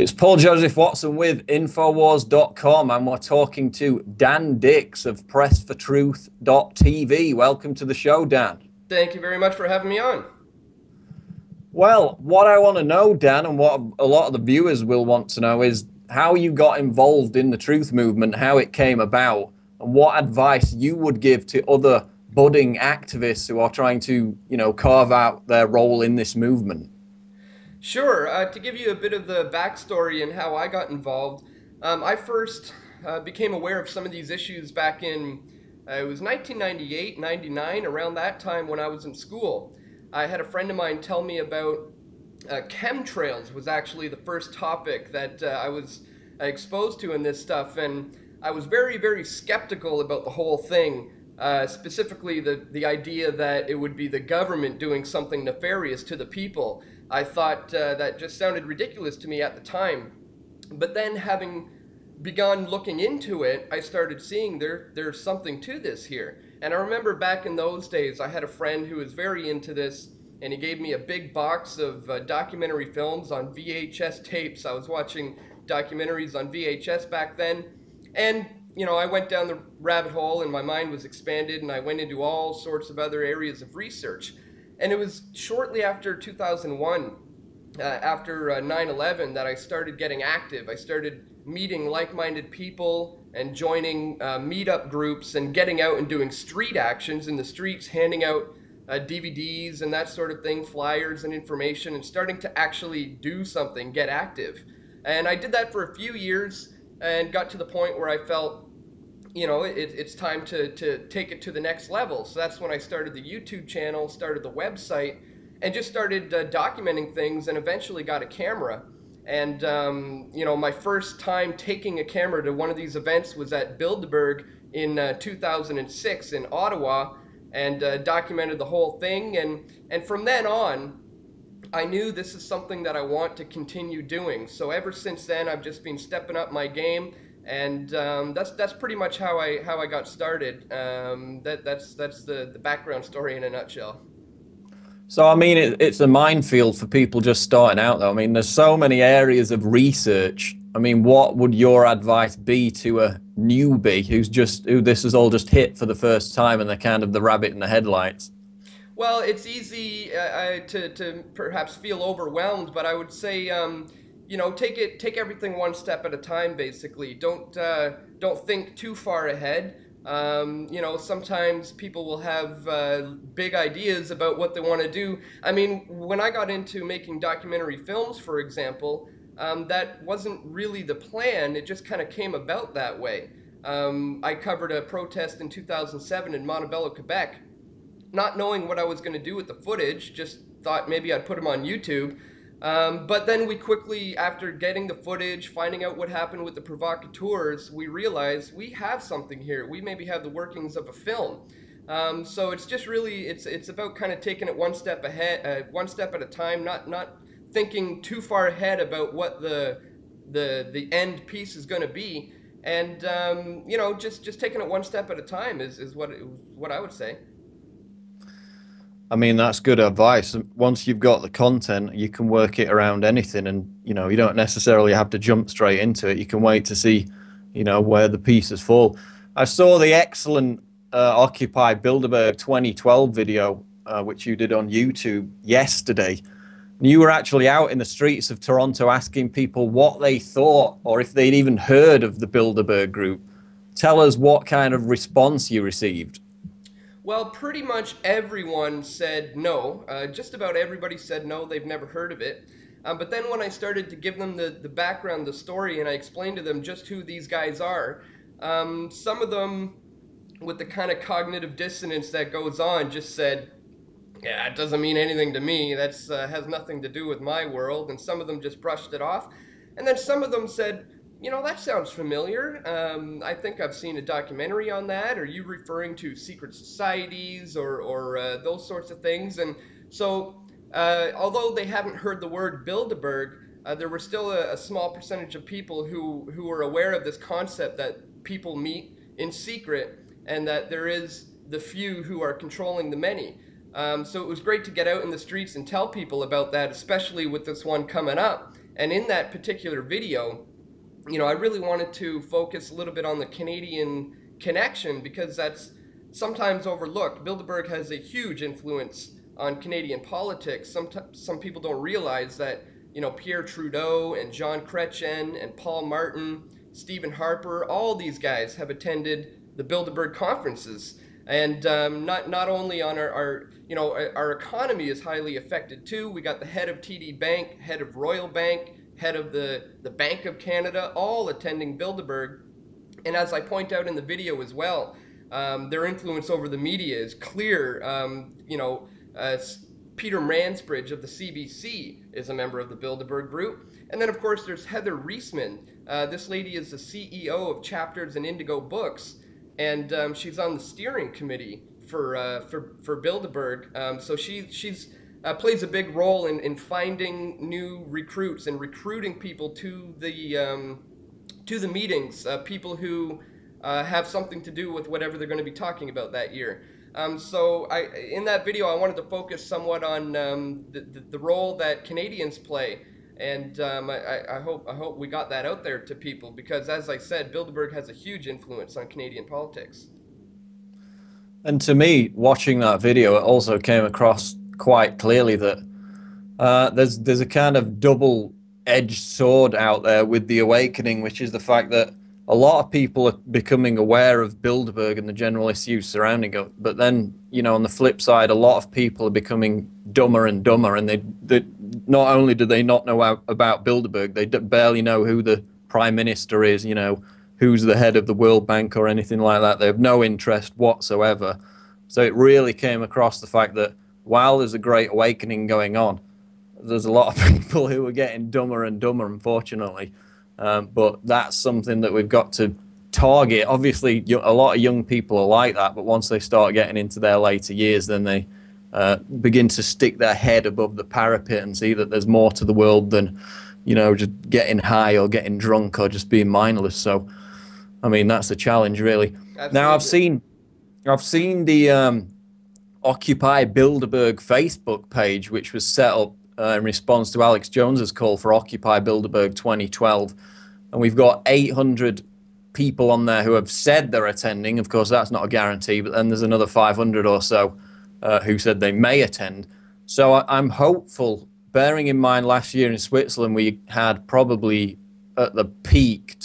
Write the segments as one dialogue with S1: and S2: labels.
S1: It's Paul Joseph Watson with Infowars.com, and we're talking to Dan Dix of PressForTruth.tv. Welcome to the show, Dan.
S2: Thank you very much for having me on.
S1: Well, what I want to know, Dan, and what a lot of the viewers will want to know is how you got involved in the truth movement, how it came about, and what advice you would give to other budding activists who are trying to, carve out their role in this movement.
S2: Sure, to give you a bit of the backstory and how I got involved, I first became aware of some of these issues back in, it was 1998, 99, around that time when I was in school. I had a friend of mine tell me about chemtrails was actually the first topic that I was exposed to in this stuff, and I was very, very skeptical about the whole thing. Specifically the idea that it would be the government doing something nefarious to the people. I thought that just sounded ridiculous to me at the time. But then having begun looking into it, I started seeing there's something to this here. And I remember back in those days, I had a friend who was very into this, and he gave me a big box of documentary films on VHS tapes. I was watching documentaries on VHS back then. And I went down the rabbit hole and my mind was expanded and I went into all sorts of other areas of research. And it was shortly after 2001, after 9/11, that I started getting active. I started meeting like-minded people and joining meetup groups and getting out and doing street actions in the streets, handing out DVDs and that sort of thing, flyers and information, and starting to actually do something, get active. And I did that for a few years and got to the point where I felt, it's time to take it to the next level. So that's when I started the YouTube channel, started the website, and just started documenting things, and eventually got a camera. And, my first time taking a camera to one of these events was at Bilderberg in 2006 in Ottawa, and documented the whole thing. And from then on, I knew this is something that I want to continue doing. So ever since then, I've just been stepping up my game, and that's pretty much how I got started. That's the background story in a nutshell.
S1: So, I mean, it's a minefield for people just starting out, though. I mean, there's so many areas of research. I mean, what would your advice be to a newbie who this has all just hit for the first time and they're kind of the rabbit in the headlights?
S2: Well, it's easy to perhaps feel overwhelmed, but I would say, take everything one step at a time. Basically, don't think too far ahead. Sometimes people will have big ideas about what they want to do. I mean, when I got into making documentary films, for example, that wasn't really the plan. It just kind of came about that way. I covered a protest in 2007 in Montebello, Quebec. Not knowing what I was going to do with the footage, just thought maybe I'd put them on YouTube. But then we quickly, after getting the footage, finding out what happened with the provocateurs, we realized we have something here. We maybe have the workings of a film. So it's just really, it's about kind of taking it one step ahead, one step at a time, not thinking too far ahead about what the end piece is going to be. And, just taking it one step at a time is what I would say.
S1: I mean, that's good advice. Once you've got the content, you can work it around anything, and you don't necessarily have to jump straight into it. You can wait to see, where the pieces fall. I saw the excellent Occupy Bilderberg 2012 video, which you did on YouTube yesterday. You were actually out in the streets of Toronto asking people what they thought or if they'd even heard of the Bilderberg group. Tell us what kind of response you received.
S2: Well, pretty much everyone said no. Just about everybody said no, they've never heard of it. But then when I started to give them the background, the story, and I explained to them just who these guys are, some of them, with the kind of cognitive dissonance that goes on, just said, yeah, it doesn't mean anything to me. That's has nothing to do with my world. And some of them just brushed it off. And then some of them said, that sounds familiar. I think I've seen a documentary on that. Are you referring to secret societies or those sorts of things? And so, although they haven't heard the word Bilderberg, there were still a small percentage of people who were aware of this concept that people meet in secret and that there is the few who are controlling the many. So it was great to get out in the streets and tell people about that, especially with this one coming up. And in that particular video, I really wanted to focus a little bit on the Canadian connection because that's sometimes overlooked. Bilderberg has a huge influence on Canadian politics. Some people don't realize that, Pierre Trudeau and Jean Chrétien and Paul Martin, Stephen Harper, all these guys have attended the Bilderberg conferences. And not only on our economy is highly affected too. We got the head of TD Bank, head of Royal Bank, head of the Bank of Canada, all attending Bilderberg. And as I point out in the video as well, their influence over the media is clear. Peter Mansbridge of the CBC is a member of the Bilderberg group. And then, of course, there's Heather Reisman. This lady is the CEO of Chapters and Indigo Books, and she's on the steering committee for Bilderberg. So she's plays a big role in finding new recruits and recruiting people to the meetings, people who have something to do with whatever they're going to be talking about that year. So in that video, I wanted to focus somewhat on the role that Canadians play, and I hope we got that out there to people because, as I said, Bilderberg has a huge influence on Canadian politics.
S1: And to me, watching that video, it also came across quite clearly that there's a kind of double-edged sword out there with the awakening, which is the fact that a lot of people are becoming aware of Bilderberg and the general issues surrounding it. But then, on the flip side, a lot of people are becoming dumber and dumber, and they not only do they not know about Bilderberg, they barely know who the Prime Minister is, who's the head of the World Bank or anything like that. They have no interest whatsoever. So it really came across the fact that while there's a great awakening going on, there's a lot of people who are getting dumber and dumber, unfortunately. But that's something that we've got to target. Obviously, a lot of young people are like that, but once they start getting into their later years, then they begin to stick their head above the parapet and see that there's more to the world than, just getting high or getting drunk or just being mindless. So, I mean, that's the challenge, really.
S2: Absolutely.
S1: Now, I've seen the Occupy Bilderberg Facebook page, which was set up in response to Alex Jones's call for Occupy Bilderberg 2012. And we've got 800 people on there who have said they're attending. Of course, that's not a guarantee, but then there's another 500 or so who said they may attend. So I'm hopeful, bearing in mind last year in Switzerland, we had probably at the peak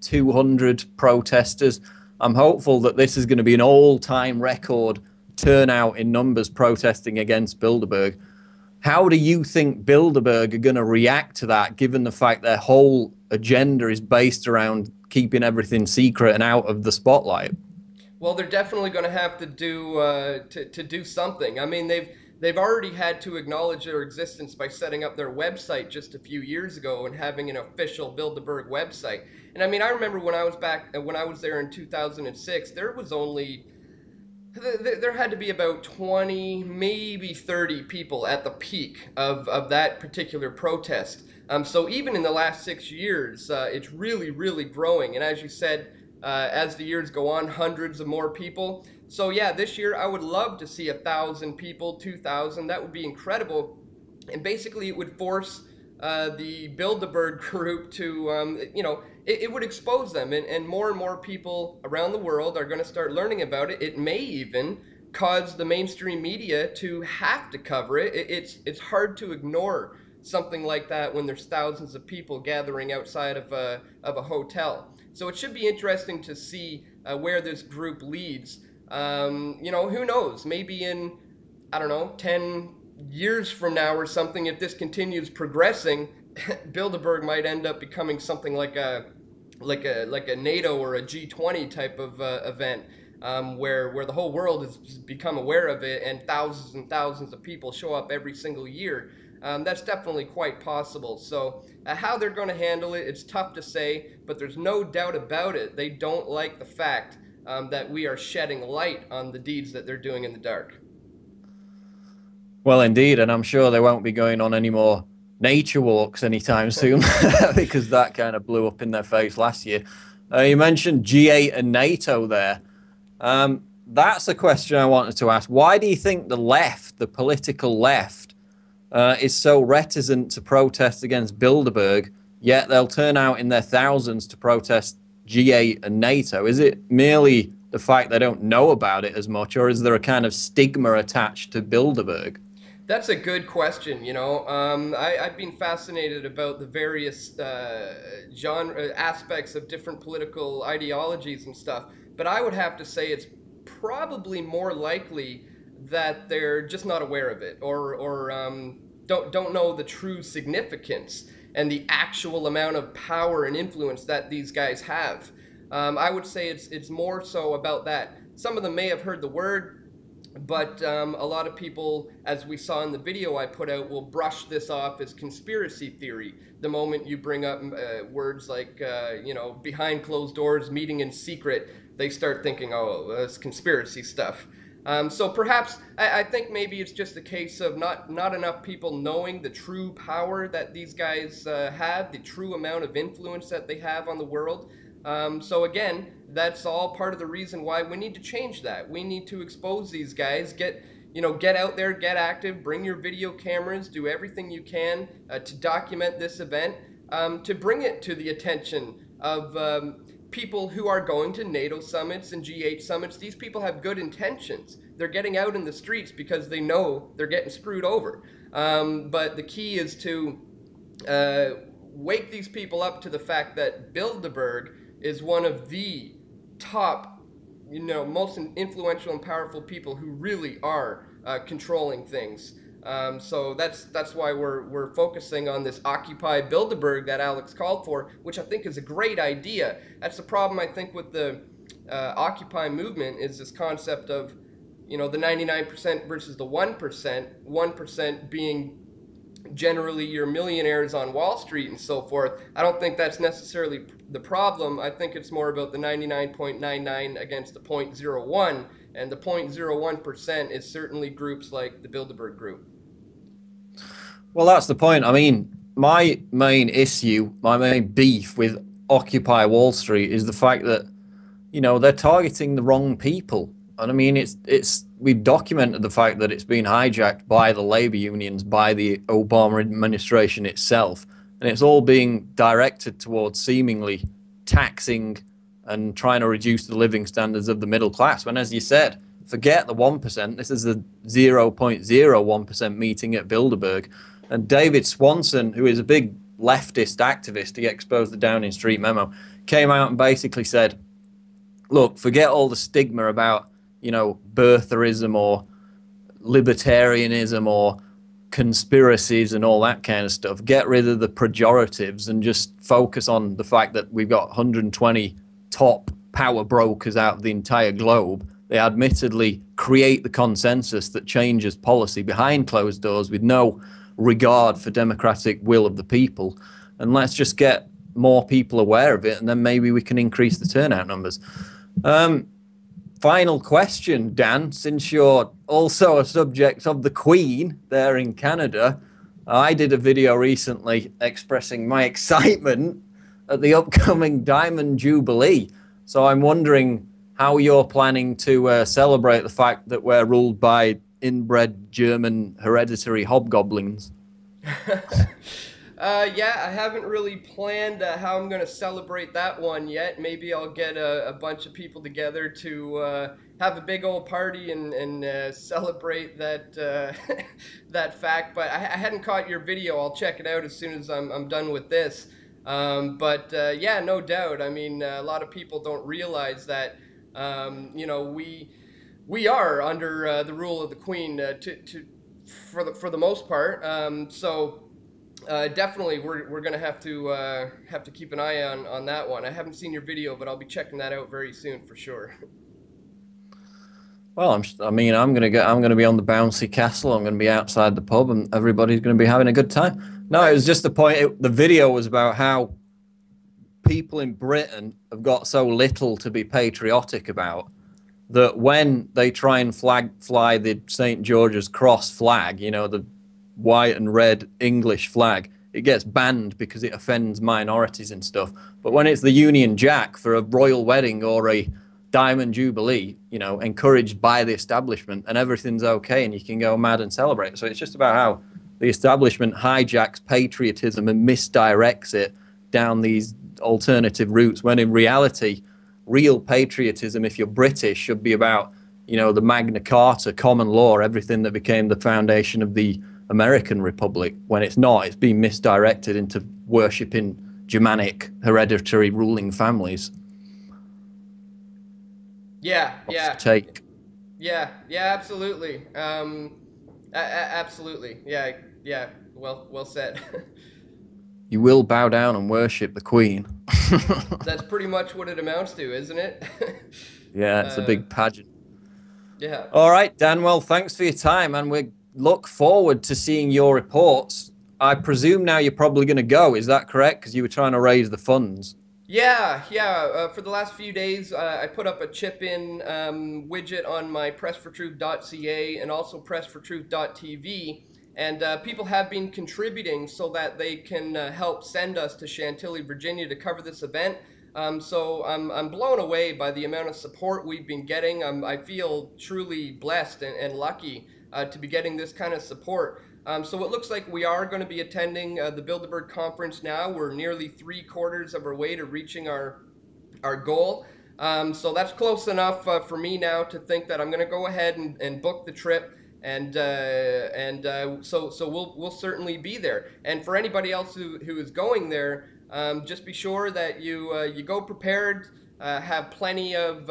S1: 200 protesters. I'm hopeful that this is going to be an all-time record turnout in numbers protesting against Bilderberg. How do you think Bilderberg are going to react to that, given the fact their whole agenda is based around keeping everything secret and out of the spotlight?
S2: Well, they're definitely going to have to do something. I mean, they've already had to acknowledge their existence by setting up their website just a few years ago and having an official Bilderberg website. And I mean, I remember when I was there in 2006, there had to be about 20, maybe 30 people at the peak of that particular protest. So even in the last 6 years, it's really, really growing. And as you said, as the years go on, hundreds of more people. So yeah, this year I would love to see 1,000 people, 2,000. That would be incredible. And basically it would force the Bilderberg group to, it would expose them, and more people around the world are going to start learning about it. It may even cause the mainstream media to have to cover it. It's hard to ignore something like that when there's thousands of people gathering outside of a hotel. So it should be interesting to see where this group leads. Who knows? Maybe in, 10 years from now or something, if this continues progressing, Bilderberg might end up becoming something like a NATO or a G20 type of event, where the whole world has become aware of it and thousands of people show up every single year. That's definitely quite possible. So how they're going to handle it, it's tough to say, but there's no doubt about it. They don't like the fact that we are shedding light on the deeds that they're doing in the dark.
S1: Well, indeed, and I'm sure they won't be going on any more nature walks anytime soon because that kind of blew up in their face last year. You mentioned G8 and NATO there. That's a question I wanted to ask. Why do you think the left, the political left, is so reticent to protest against Bilderberg, yet they'll turn out in their thousands to protest G8 and NATO? Is it merely the fact they don't know about it as much, or is there a kind of stigma attached to Bilderberg?
S2: That's a good question. I've been fascinated about the various genre aspects of different political ideologies and stuff, but I would have to say it's probably more likely that they're just not aware of it, or don't know the true significance and the actual amount of power and influence that these guys have. I would say it's more so about that. Some of them may have heard the word, but a lot of people, as we saw in the video I put out, will brush this off as conspiracy theory. The moment you bring up words like, behind closed doors, meeting in secret, they start thinking, oh, that's conspiracy stuff. So perhaps I think maybe it's just a case of not enough people knowing the true power that these guys have, the true amount of influence that they have on the world. So again, that's all part of the reason why we need to change that. We need to expose these guys, get out there, get active, bring your video cameras, do everything you can to document this event, to bring it to the attention of people who are going to NATO summits and G8 summits. These people have good intentions. They're getting out in the streets because they know they're getting screwed over. But the key is to wake these people up to the fact that Bilderberg is one of the top, most influential and powerful people who really are controlling things. So that's why we're focusing on this Occupy Bilderberg that Alex called for, which I think is a great idea. That's the problem, I think, with the Occupy movement, is this concept of, the 99% versus the 1%, 1% being generally your millionaires on Wall Street and so forth. I don't think that's necessarily the problem. I think it's more about the 99.99 against the 0.01, and the 0.01% is certainly groups like the Bilderberg Group.
S1: Well, that's the point. I mean, my main issue, my main beef with Occupy Wall Street is the fact that, they're targeting the wrong people. And I mean, we've documented the fact that it's been hijacked by the labor unions, by the Obama administration itself, and it's all being directed towards seemingly taxing and trying to reduce the living standards of the middle class. When, as you said, forget the 1%. This is the 0.01% meeting at Bilderberg. And David Swanson, who is a big leftist activist, he exposed the Downing Street memo, came out and basically said, look, forget all the stigma about birtherism or libertarianism or conspiracies and all that kind of stuff. Get rid of the pejoratives and just focus on the fact that we've got 120 top power brokers out of the entire globe. They admittedly create the consensus that changes policy behind closed doors with no regard for democratic will of the people. And let's just get more people aware of it, and then maybe we can increase the turnout numbers. Final question, Dan, since you're also a subject of the Queen there in Canada, I did a video recently expressing my excitement at the upcoming Diamond Jubilee. So I'm wondering how you're planning to celebrate the fact that we're ruled by inbred German hereditary hobgoblins.
S2: Yeah, I haven't really planned how I'm going to celebrate that one yet. Maybe I'll get a bunch of people together to have a big old party and celebrate that that fact. But I hadn't caught your video. I'll check it out as soon as I'm done with this. Yeah, no doubt. I mean, a lot of people don't realize that, we are under the rule of the Queen for the most part. Definitely, we're gonna have to keep an eye on that one. I haven't seen your video, but I'll be checking that out very soon for sure.
S1: Well, I'm gonna be on the bouncy castle. I'm gonna be outside the pub, and everybody's gonna be having a good time. No, it was just the point. The video was about how people in Britain have got so little to be patriotic about that when they try and fly the St. George's Cross flag, the white and red English flag, it gets banned because it offends minorities and stuff. But when it's the Union Jack for a royal wedding or a Diamond Jubilee, encouraged by the establishment, and everything's okay and you can go mad and celebrate. So it's just about how the establishment hijacks patriotism and misdirects it down these alternative routes, when in reality, real patriotism, if you're British, should be about, the Magna Carta, common law, everything that became the foundation of the American Republic. When it's not, it's being misdirected into worshipping Germanic hereditary ruling families.
S2: Yeah,
S1: What's your
S2: yeah,
S1: take?
S2: yeah, yeah, absolutely. Absolutely. Yeah, yeah. Well said.
S1: You will bow down and worship the Queen.
S2: That's pretty much what it amounts to, isn't it?
S1: Yeah, it's a
S2: uh,
S1: big pageant.
S2: yeah.
S1: All right, Dan. Well, thanks for your time, and we look forward to seeing your reports. I presume now you're probably going to go. Is that correct? Because you were trying to raise the funds.
S2: Yeah, yeah. For the last few days, I put up a chip-in widget on my pressfortruth.ca and also pressfortruth.tv, and people have been contributing so that they can help send us to Chantilly, Virginia, to cover this event. So I'm blown away by the amount of support we've been getting. I feel truly blessed and lucky to be getting this kind of support. So it looks like we are going to be attending the Bilderberg conference now. We're nearly 3/4 of our way to reaching our goal. So that's close enough for me now to think that I'm going to go ahead and book the trip. So we'll certainly be there. And for anybody else who is going there, just be sure that you go prepared, have plenty of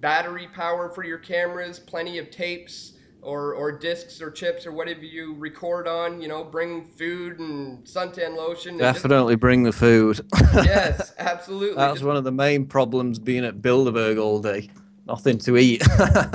S2: battery power for your cameras, plenty of tapes or discs or chips or whatever you record on. Bring food and suntan lotion and just
S1: Definitely bring the food.
S2: yes, absolutely.
S1: That's
S2: Just
S1: one of the main problems being at Bilderberg all day. Nothing to eat.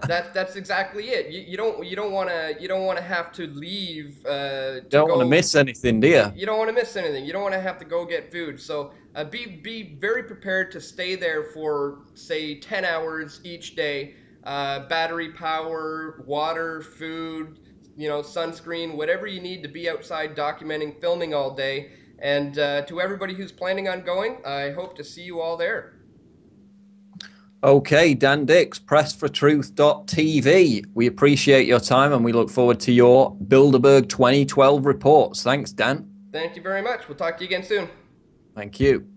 S2: that's exactly it. You don't want to have to leave to
S1: Don't want to
S2: go.
S1: miss anything, do you?
S2: You don't want to miss anything. You don't want to have to go get food. So be very prepared to stay there for say 10 hours each day. Battery power, water, food, sunscreen, whatever you need to be outside documenting, filming all day. And to everybody who's planning on going, I hope to see you all there.
S1: Okay, Dan Dix, pressfortruth.tv. We appreciate your time and we look forward to your Bilderberg 2012 reports. Thanks, Dan.
S2: Thank you very much. We'll talk to you again soon.
S1: Thank you.